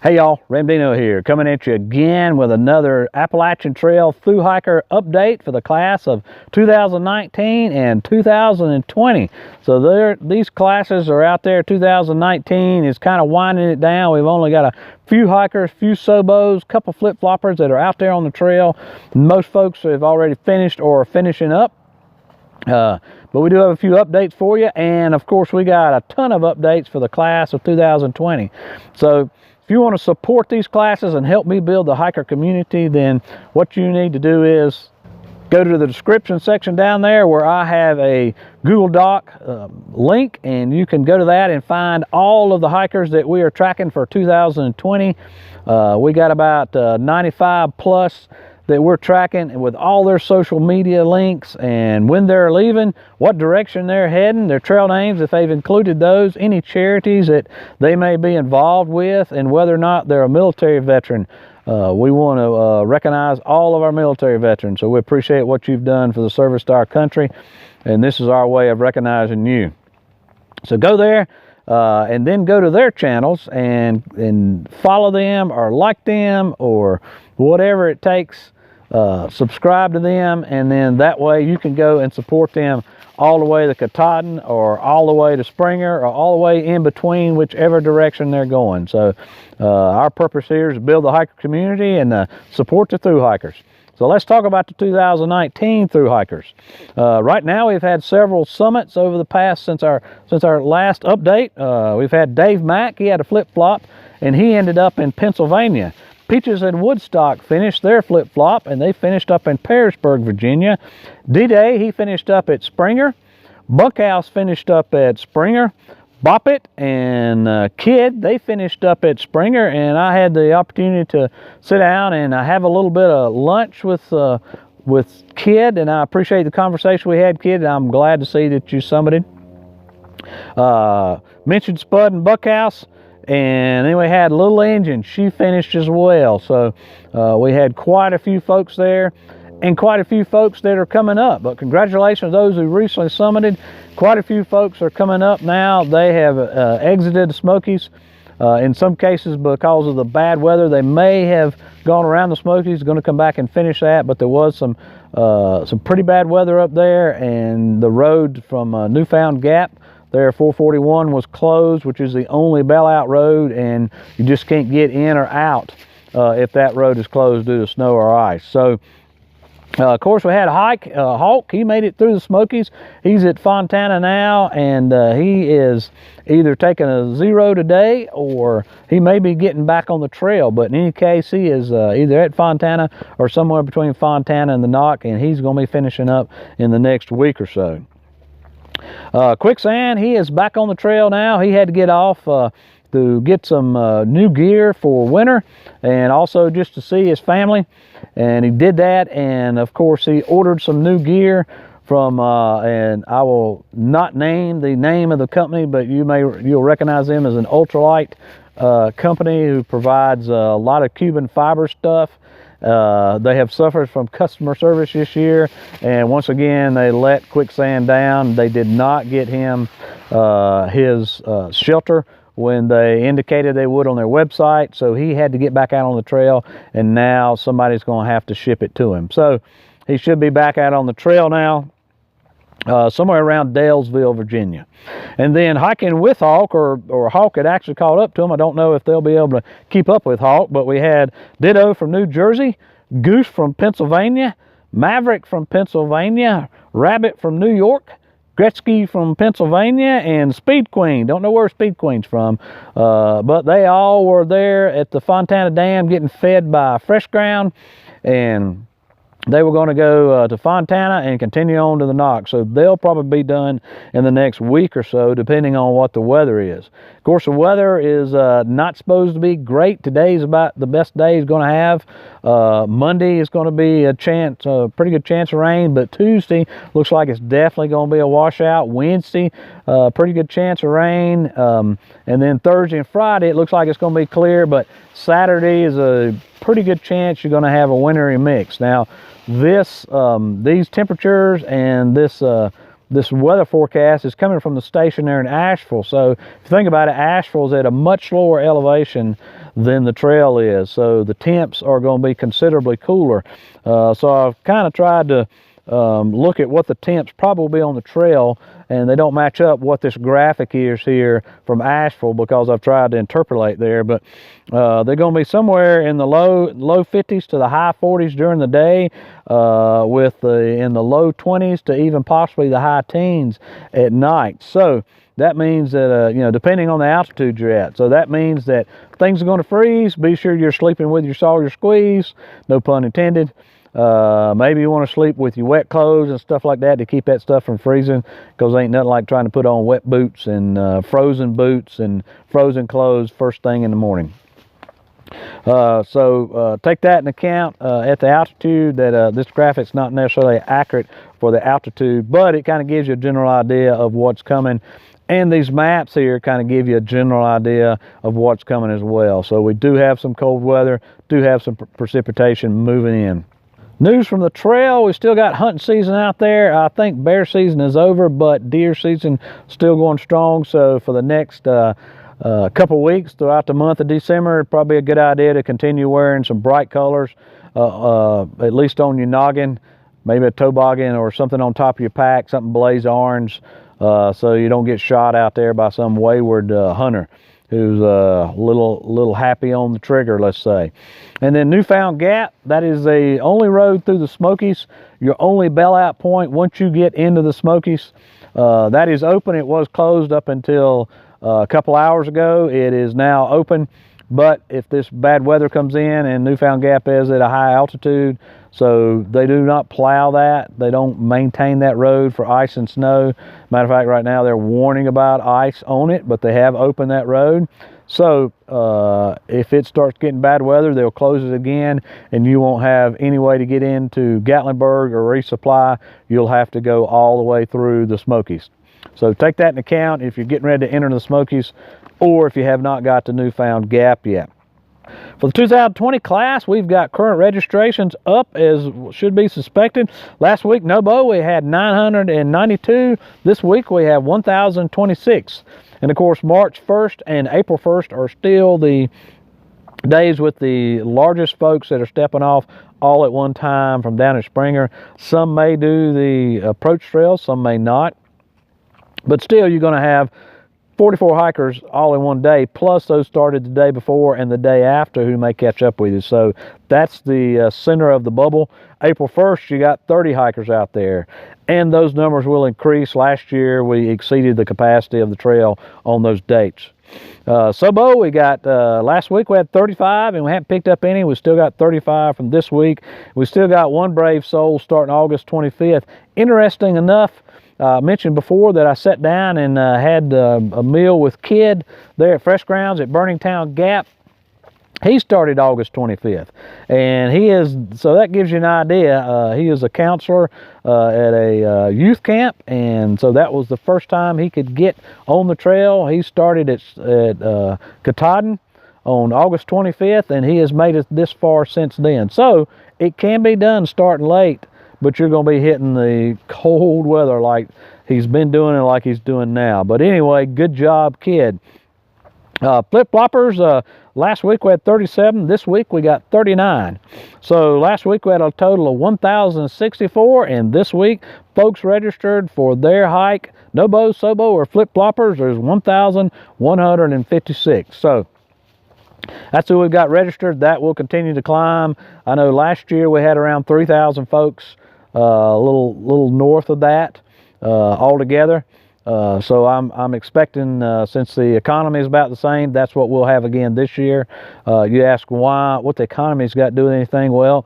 Hey y'all, Ramdino here, coming at you again with another Appalachian Trail Thru Hiker update for the class of 2019 and 2020. So these classes are out there. 2019 is kind of winding it down. We've only got a few hikers, few SOBOs, couple flip-floppers that are out there on the trail. Most folks have already finished or are finishing up. But we do have a few updates for you, and of course we got a ton of updates for the class of 2020. So if you want to support these classes and help me build the hiker community, then what you need to do is go to the description section down there where I have a Google Doc link, and you can go to that and find all of the hikers that we are tracking for 2020. We got about 95 plus that we're tracking with all their social media links and when they're leaving, what direction they're heading, their trail names, if they've included those, any charities that they may be involved with, and whether or not they're a military veteran. We want to recognize all of our military veterans, so we appreciate what you've done for the service to our country, and this is our way of recognizing you. So go there and then go to their channels and follow them or like them or whatever it takes. Subscribe to them, and then that way you can go and support them all the way to Katahdin or all the way to Springer or all the way in between, whichever direction they're going. So our purpose here is to build the hiker community and support the thru hikers. So let's talk about the 2019 thru hikers. Right now we've had several summits over the past since our last update. We've had Dave Mack. He had a flip-flop and he ended up in Pennsylvania. Peaches and Woodstock finished their flip-flop, and they finished up in Pearisburg, Virginia. D-Day, he finished up at Springer. Bunkhouse finished up at Springer. Bop It and Kid, they finished up at Springer, and I had the opportunity to sit down and have a little bit of lunch with Kid, and I appreciate the conversation we had, Kid, and I'm glad to see that you summited. Mentioned Spud and Bunkhouse. And then we had Little Engine. She finished as well. So we had quite a few folks there and quite a few folks that are coming up. But congratulations to those who recently summited. Quite a few folks are coming up now. They have exited the Smokies. In some cases, because of the bad weather, they may have gone around the Smokies, going to come back and finish that. But there was some pretty bad weather up there, and the road from Newfound Gap there, 441 was closed, which is the only bailout road, and you just can't get in or out if that road is closed due to snow or ice. So, of course, we had Hawk. He made it through the Smokies. He's at Fontana now, and he is either taking a 0 today or he may be getting back on the trail. But in any case, he is either at Fontana or somewhere between Fontana and the Knock, and he's going to be finishing up in the next week or so. Quicksand, he is back on the trail now. He had to get off to get some new gear for winter and also just to see his family, and he did that. And of course he ordered some new gear from and I will not name the name of the company, but you'll recognize them as an ultralight company who provides a lot of Cuban fiber stuff. They have suffered from customer service this year, and once again they let Quicksand down. They did not get him his shelter when they indicated they would on their website, so he had to get back out on the trail, and now somebody's going to have to ship it to him. So he should be back out on the trail now, somewhere around Dalesville, Virginia. And then hiking with Hawk, or Hawk had actually caught up to him. I don't know if they'll be able to keep up with Hawk, but we had Ditto from New Jersey, Goose from Pennsylvania, Maverick from Pennsylvania, Rabbit from New York, Gretzky from Pennsylvania, and Speed Queen. Don't know where Speed Queen's from, but they all were there at the Fontana Dam getting fed by Fresh Ground, and they were going to go to Fontana and continue on to the Knock. So they'll probably be done in the next week or so, depending on what the weather is. Of course, the weather is not supposed to be great. Today's about the best day he's going to have. Monday is going to be a pretty good chance of rain, but Tuesday looks like it's definitely going to be a washout. Wednesday, pretty good chance of rain. And then Thursday and Friday, it looks like it's going to be clear, but Saturday is a pretty good chance you're going to have a wintry mix. Now, these temperatures and this this weather forecast is coming from the station there in Asheville. So if you think about it, Asheville's at a much lower elevation than the trail is, so the temps are going to be considerably cooler. So I've kind of tried to look at what the temps probably will be on the trail, and they don't match up what this graphic is here from Asheville, because I've tried to interpolate there, but they're going to be somewhere in the low 50s to the high 40s during the day, in the low 20s to even possibly the high teens at night. So that means that, you know, depending on the altitude you're at. So that means that things are going to freeze. Be sure you're sleeping with your Sawyer squeeze, no pun intended. Maybe you want to sleep with your wet clothes and stuff like that to keep that stuff from freezing, because ain't nothing like trying to put on wet boots and frozen clothes first thing in the morning. So take that into account at the altitude, that this graphic's not necessarily accurate for the altitude, but it kind of gives you a general idea of what's coming. And these maps here kind of give you a general idea of what's coming as well. So we do have some cold weather, do have some precipitation moving in. News from the trail, we still got hunting season out there. I think bear season is over, but deer season still going strong. So for the next couple weeks throughout the month of December, probably a good idea to continue wearing some bright colors, at least on your noggin, maybe a toboggan or something on top of your pack, something blaze orange, so you don't get shot out there by some wayward hunter who's a little happy on the trigger, let's say. And then Newfound Gap, that is the only road through the Smokies, your only bailout point once you get into the Smokies. That is open. It was closed up until a couple hours ago. It is now open, but if this bad weather comes in, and Newfound Gap is at a high altitude, so they do not plow that. They don't maintain that road for ice and snow. Matter of fact, right now they're warning about ice on it, but they have opened that road. So if it starts getting bad weather, they'll close it again, and you won't have any way to get into Gatlinburg or resupply. You'll have to go all the way through the Smokies. So take that into account if you're getting ready to enter the Smokies, or if you have not got to Newfound Gap yet. For the 2020 class, we've got current registrations up as should be suspected. Last week, NOBO, we had 992. This week, we have 1,026. And of course, March 1st and April 1st are still the days with the largest folks that are stepping off all at one time from down at Springer. Some may do the approach trail, some may not. But still, you're going to have 44 hikers all in one day, plus those started the day before and the day after who may catch up with you. So that's the center of the bubble. April 1st, you got 30 hikers out there, and those numbers will increase. Last year, we exceeded the capacity of the trail on those dates. SOBO, we got, last week we had 35, and we haven't picked up any. We still got 35 from this week. We still got one brave soul starting August 25th. Interesting enough, I mentioned before that I sat down and had a meal with Kid there at Fresh Grounds at Burningtown Gap. He started August 25th, and he is, so that gives you an idea. He is a counselor at a youth camp, and so that was the first time he could get on the trail. He started at Katahdin on August 25th, and he has made it this far since then. So it can be done starting late, but you're going to be hitting the cold weather like he's been doing and like he's doing now. But anyway, good job, Kid. Flip-floppers, last week we had 37. This week we got 39. So last week we had a total of 1,064, and this week folks registered for their hike, NOBO, SOBO, or flip-floppers, there's 1,156. So that's who we've got registered. That will continue to climb. I know last year we had around 3,000 folks, a little north of that altogether. So I'm expecting, since the economy is about the same, that's what we'll have again this year. You ask why, what the economy's got to do with anything? Well,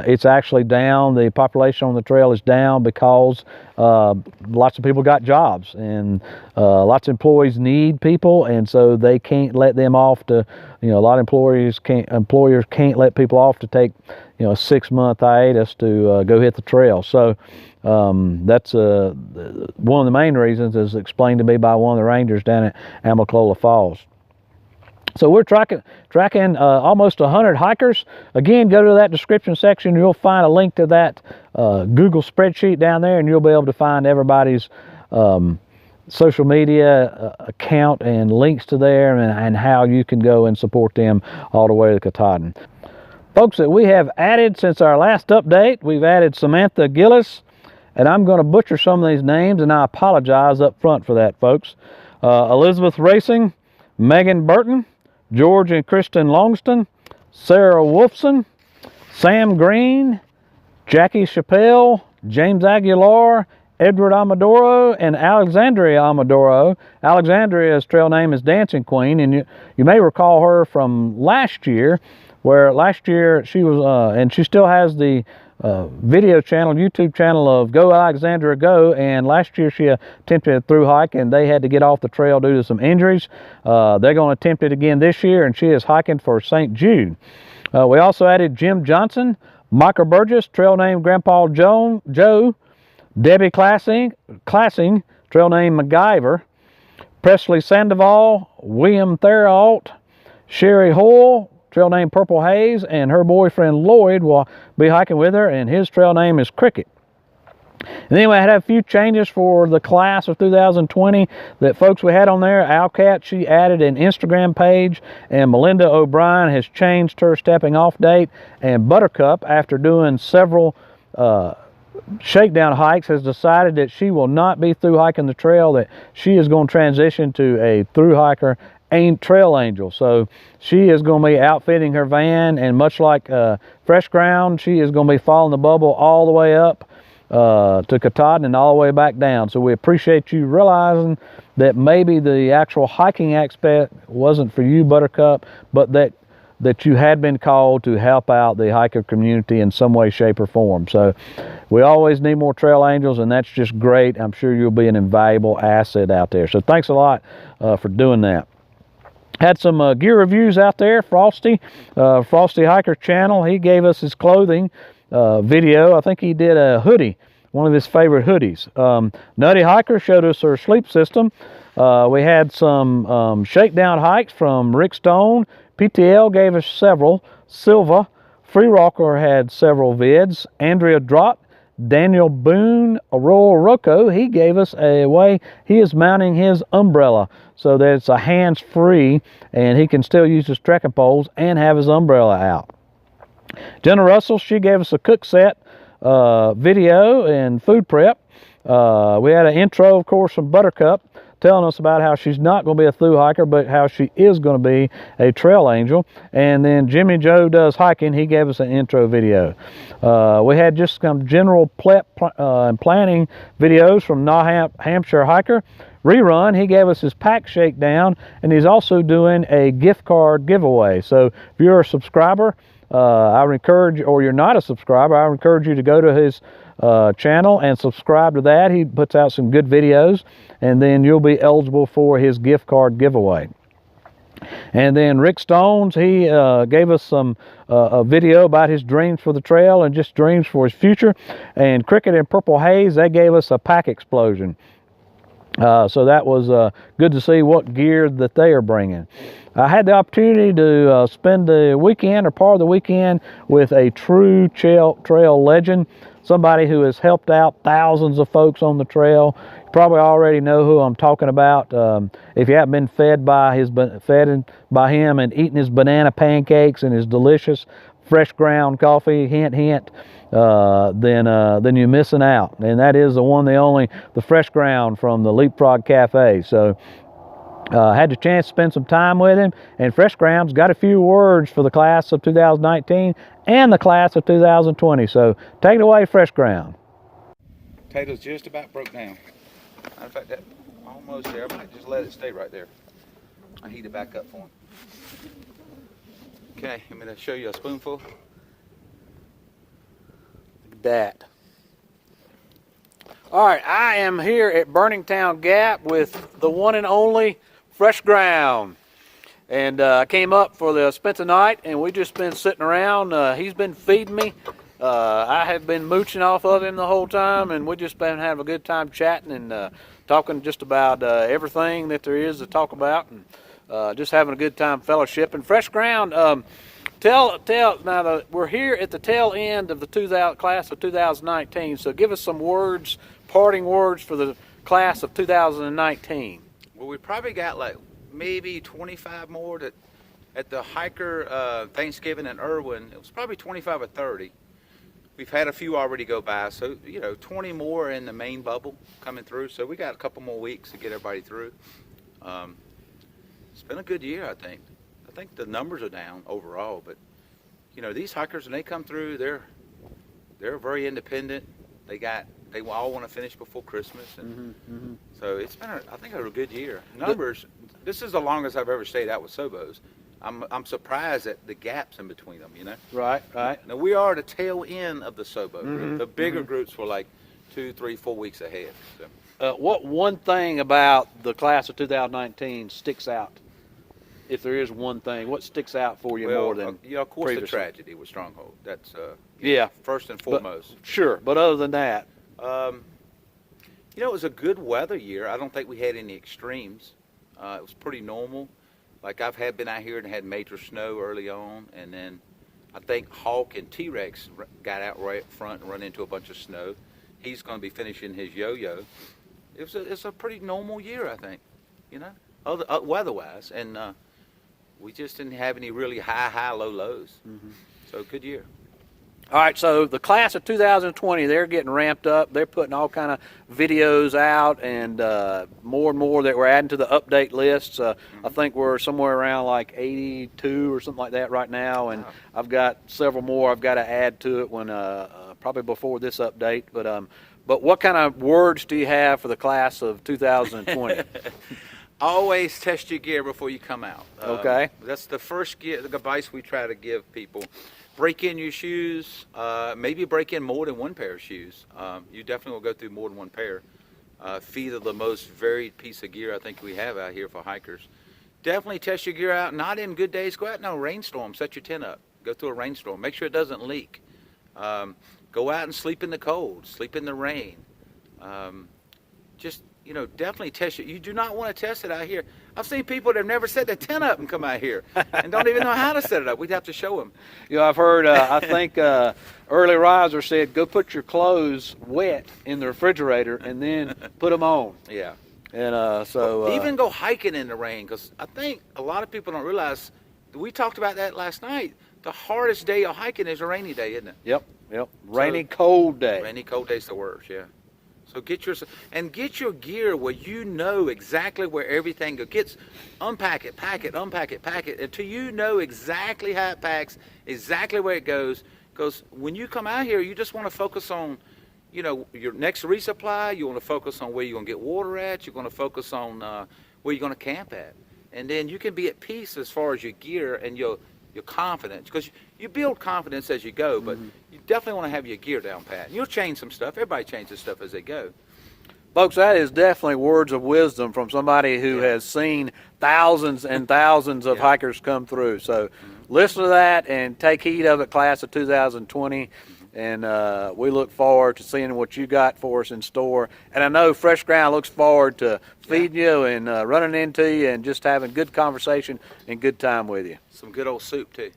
it's actually down. The population on the trail is down because lots of people got jobs, and lots of employees need people, and so they can't let them off to, a lot of employers can't let people off to take, a 6-month hiatus to go hit the trail. So that's one of the main reasons, is explained to me by one of the rangers down at Amicalola Falls. So we're tracking almost 100 hikers. Again, go to that description section. You'll find a link to that Google spreadsheet down there, and you'll be able to find everybody's social media account and links to there, and how you can go and support them all the way to Katahdin. Folks, that we have added since our last update, we've added Samantha Gillis, and I'm going to butcher some of these names, and I apologize up front for that, folks. Elizabeth Racing, Megan Burton, George and Kristen Longston, Sarah Wolfson, Sam Green, Jackie Chappelle, James Aguilar, Edward Amadoro, and Alexandria Amadoro. Alexandria's trail name is Dancing Queen, and you may recall her from last year, where last year she was, and she still has the video channel, YouTube channel of Go Alexandria Go, and last year she attempted a thru hike and they had to get off the trail due to some injuries. They're going to attempt it again this year, and she is hiking for St. Jude. We also added Jim Johnson, Michael Burgess, trail name Grandpa Joe, Debbie Classing, trail name MacGyver, Presley Sandoval, William Therault, Sherry Hoyle, trail name Purple Haze, and her boyfriend Lloyd will be hiking with her, and his trail name is Cricket. And then we had a few changes for the class of 2020 that folks we had on there. Alcat, she added an Instagram page, and Melinda O'Brien has changed her stepping off date, and Buttercup, after doing several shakedown hikes, has decided that she will not be through hiking the trail, that she is going to transition to a through hiker trail angel. So she is going to be outfitting her van, and much like Fresh Ground, she is going to be following the bubble all the way up to Katahdin and all the way back down. So we appreciate you realizing that maybe the actual hiking aspect wasn't for you, Buttercup, but that you had been called to help out the hiker community in some way, shape, or form. So we always need more trail angels, and that's just great. I'm sure you'll be an invaluable asset out there. So thanks a lot for doing that. Had some gear reviews out there. Frosty Hiker channel, he gave us his clothing video. I think he did a hoodie, one of his favorite hoodies. Nutty Hiker showed us her sleep system. We had some shakedown hikes from Rick Stone. PTL gave us several. Silva Free Rocker had several vids. Andrea Drott, Daniel Boone, Aurora Rocco, he gave us a way he is mounting his umbrella so that it's a hands-free and he can still use his trekking poles and have his umbrella out. Jenna Russell, she gave us a cook set video and food prep. We had an intro, of course, from Buttercup, telling us about how she's not going to be a thru hiker, but how she is going to be a trail angel. And then Jimmy Joe Does Hiking, he gave us an intro video. We had just some general prep and planning videos from New Hampshire Hiker. Rerun, he gave us his pack shakedown, and he's also doing a gift card giveaway. So if you're a subscriber, I would encourage, or you're not a subscriber, I would encourage you to go to his channel and subscribe to that. He puts out some good videos, and then you'll be eligible for his gift card giveaway. And then Rick Stones, he gave us some a video about his dreams for the trail and just dreams for his future. And Cricket and Purple Haze, they gave us a pack explosion. So that was good to see what gear that they are bringing. I had the opportunity to spend the weekend, or part of the weekend, with a true trail legend, somebody who has helped out thousands of folks on the trail. You probably already know who I'm talking about. If you haven't been fed by him and eaten his banana pancakes and his delicious fresh ground coffee, hint, hint, then you're missing out. And that is the one, the only, the Fresh Ground from the Leapfrog Cafe. So had the chance to spend some time with him, and Fresh Ground's got a few words for the class of 2019 and the class of 2020. So take it away, Fresh Ground. Potatoes just about broke down. Matter of fact, that almost there. I might just let it stay right there. I heat it back up for him. Okay, I'm going to show you a spoonful. Like that. All right, I am here at Burningtown Gap with the one and only Fresh Ground. And I came up spent the night, and we just been sitting around. He's been feeding me. I have been mooching off of him the whole time, and we just been having a good time chatting and talking just about everything that there is to talk about. And just having a good time fellowship and fresh ground. We're here at the tail end of the class of 2019, so give us some words, parting words for the class of 2019. Well, we probably got like maybe 25 more at the hiker Thanksgiving in Irwin. It was probably 25 or 30. We've had a few already go by, so 20 more in the main bubble coming through. So we got a couple more weeks to get everybody through. It's been a good year, I think. I think the numbers are down overall, but these hikers, when they come through, they're very independent. They all want to finish before Christmas, and so it's been I think a good year. Numbers. This is the longest I've ever stayed out with SOBOs. I'm surprised at the gaps in between them. Right. Now we are the tail end of the SOBO group. The bigger groups were like 2, 3, 4 weeks ahead. So. What one thing about the class of 2019 sticks out? If there is one thing, what sticks out for you more than of course, previously? the tragedy with Stronghold. That's first and foremost. But other than that, it was a good weather year. I don't think we had any extremes. It was pretty normal. Like I've been out here and had major snow early on, and then I think Hawk and T-Rex got out right up front and run into a bunch of snow. He's going to be finishing his yo-yo. It's a pretty normal year, I think. Weather-wise, and we just didn't have any really high, low lows. So good year. All right, so the class of 2020, they're getting ramped up. They're putting all kind of videos out, and more and more that we're adding to the update lists. I think we're somewhere around like 82 or something like that right now, and I've got several more I've got to add to it when probably before this update. But what kind of words do you have for the class of 2020? Always test your gear before you come out. Okay. That's the first advice we try to give people. Break in your shoes. Maybe break in more than one pair of shoes. You definitely will go through more than one pair. Feet are the most varied piece of gear I think we have out here for hikers. Definitely test your gear out. Not in good days. Go out in a rainstorm. Set your tent up. Go through a rainstorm. Make sure it doesn't leak. Go out and sleep in the cold. Sleep in the rain. Definitely test it. You do not want to test it out here. I've seen people that have never set their tent up and come out here and don't even know how to set it up. We'd have to show them. I've heard, I think Early Riser said, go put your clothes wet in the refrigerator and then put them on. Yeah. And even go hiking in the rain, because I think a lot of people don't realize, we talked about that last night, the hardest day of hiking is a rainy day, isn't it? Yep. Rainy, cold day. Rainy, cold day's the worst, yeah. So get your gear where you know exactly where everything goes. Unpack it, pack it, unpack it, pack it, until you know exactly how it packs, exactly where it goes. Because when you come out here, you just want to focus on, your next resupply. You want to focus on where you're going to get water at. You're going to focus on where you're going to camp at. And then you can be at peace as far as your gear and your confidence. Because you build confidence as you go, but you definitely want to have your gear down pat. And you'll change some stuff. Everybody changes stuff as they go. Folks, that is definitely words of wisdom from somebody who has seen thousands and thousands of hikers come through. So listen to that and take heed of it, class of 2020. And we look forward to seeing what you got for us in store. And I know Fresh Ground looks forward to feeding you and running into you and just having good conversation and good time with you. Some good old soup, too.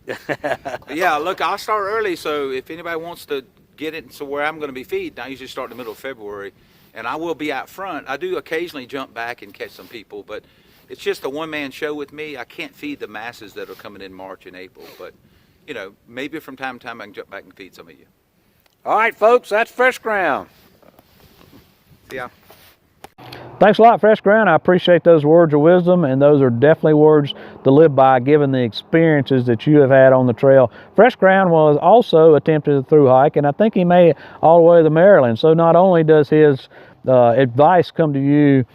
Yeah, look, I'll start early, so if anybody wants to get it to where I'm going to be feeding, I usually start in the middle of February, and I will be out front. I do occasionally jump back and catch some people, but it's just a one-man show with me. I can't feed the masses that are coming in March and April, but, maybe from time to time I can jump back and feed some of you. All right, folks, that's Fresh Ground. Yeah. Thanks a lot, Fresh Ground. I appreciate those words of wisdom, and those are definitely words to live by given the experiences that you have had on the trail. Fresh Ground was also attempted a thru hike, and I think he made it all the way to Maryland. So not only does his advice come to you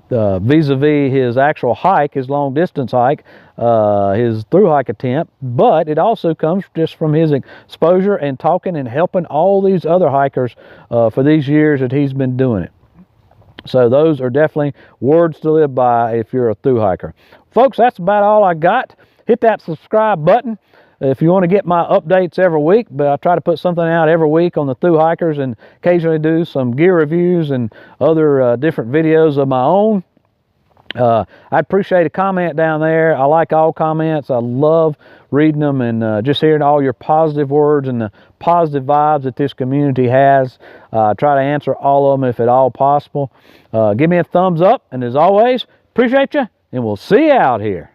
vis-a-vis his actual hike, his long distance hike, his thru hike attempt, but it also comes just from his exposure and talking and helping all these other hikers for these years that he's been doing it. So those are definitely words to live by if you're a thru hiker. Folks, that's about all I got. Hit that subscribe button if you want to get my updates every week, but I try to put something out every week on the thru hikers and occasionally do some gear reviews and other different videos of my own. I appreciate a comment down there. I like all comments. I love reading them and just hearing all your positive words and the positive vibes that this community has. Try to answer all of them if at all possible. Give me a thumbs up, and as always, appreciate you, and we'll see you out here.